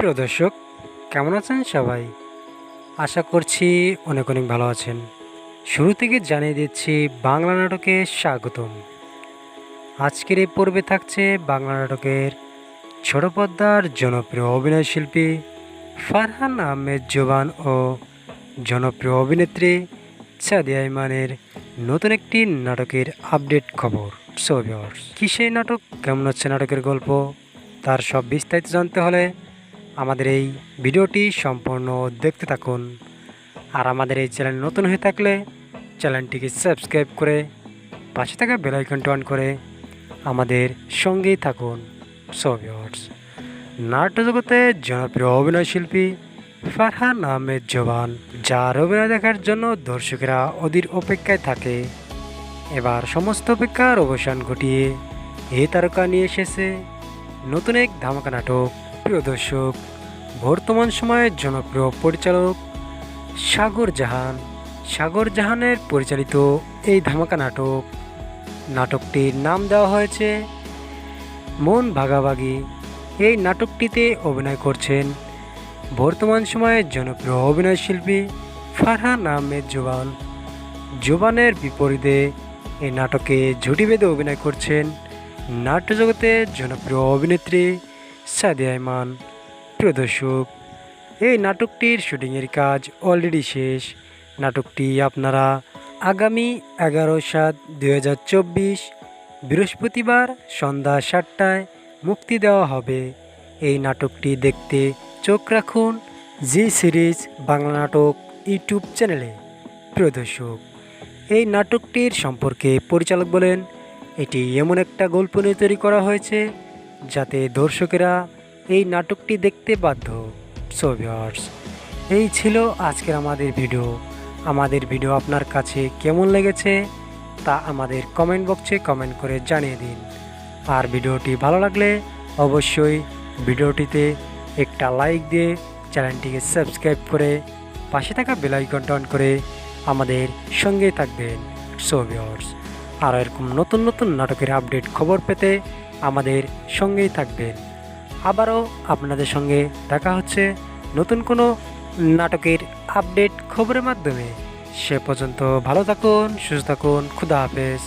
প্রিয় দর্শক, কেমন আছেন সবাই? আশা করছি অনেক অনেক ভালো আছেন। শুরু থেকে জানিয়ে দিচ্ছি বাংলা নাটকে স্বাগতম। আজকের এই পর্বে থাকছে বাংলা নাটকের ছোট পর্দার জনপ্রিয় অভিনয়শিল্পী ফারহান আহমেদ জোবান ও জনপ্রিয় অভিনেত্রী সাদিয়া ইমানের নতুন একটি নাটকের আপডেট খবর। সো ভিউয়ার্স, কি সেই নাটক, কেমন হচ্ছে নাটকের গল্প, তার সব বিস্তারিত জানতে হলে আমাদের এই ভিডিওটি সম্পূর্ণ দেখতে থাকুন। আর আমাদের এই চ্যানেল নতুন হয়ে থাকলে চ্যানেলটিকে সাবস্ক্রাইব করে পাশে থাকা বেল আইকনটি অন করে আমাদের সঙ্গেই থাকুন। সো ভিউয়ার্স, নাট্য জগতে জনপ্রিয় অভিনয়শিল্পী ফারহান আহমেদ জোবান, যার অভিনয় দেখার জন্য দর্শকেরা অধীর অপেক্ষায় থাকে, এবার সমস্ত অপেক্ষার অবসান ঘটিয়ে এই তারকা নিয়ে এসেছে নতুন এক ধামাকা নাটক। প্রিয় দর্শক, বর্তমান সময়ের জনপ্রিয় পরিচালক সাগর জাহানের পরিচালিত এই ধামাকা নাটকটির নাম দেওয়া হয়েছে মন ভাগাভাগি। এই নাটকটিতে অভিনয় করছেন বর্তমান সময়ের জনপ্রিয় অভিনয়শিল্পী ফারহান আহমেদ জোবানের বিপরীতে এই নাটকে জুটি বেঁধে অভিনয় করছেন নাট্যজগতের জনপ্রিয় অভিনেত্রী সাদিয়া ইমান। প্রিয় দর্শক, এই নাটকটির শুটিংয়ের কাজ অলরেডি শেষ। নাটকটি আপনারা আগামী 11/7/2024 বৃহস্পতিবার সন্ধ্যা 7টায় মুক্তি দেওয়া হবে। এই নাটকটি দেখতে চোখ রাখুন জি সিরিজ বাংলা নাটক ইউটিউব চ্যানেলে। প্রিয় দর্শক, এই নাটকটির সম্পর্কে পরিচালক বলেন, এটি এমন একটা গল্প নিয়ে তৈরি করা হয়েছে যাতে দর্শকেরা এই নাটকটি দেখতে বাধ্য। সো ভিউয়ার্স, এই ছিল আজকের আমাদের ভিডিও আপনার কাছে কেমন লেগেছে তা আমাদের কমেন্ট বক্সে কমেন্ট করে জানিয়ে দিন। আর ভিডিওটি ভালো লাগলে অবশ্যই ভিডিওটিতে একটা লাইক দিয়ে চ্যানেলটিকে সাবস্ক্রাইব করে পাশে থাকা বেল আইকনটা অন করে আমাদের সঙ্গেই থাকবেন। সো ভিউয়ার্স, আর এরকম নতুন নতুন নাটকের আপডেট খবর পেতে আমাদের সঙ্গেই থাকবেন। আবারও আপনাদের সঙ্গে দেখা হচ্ছে নতুন কোনো নাটকের আপডেট খবরের মাধ্যমে। সে পর্যন্ত ভালো থাকুন, সুস্থ থাকুন, খুদা হাফেজ।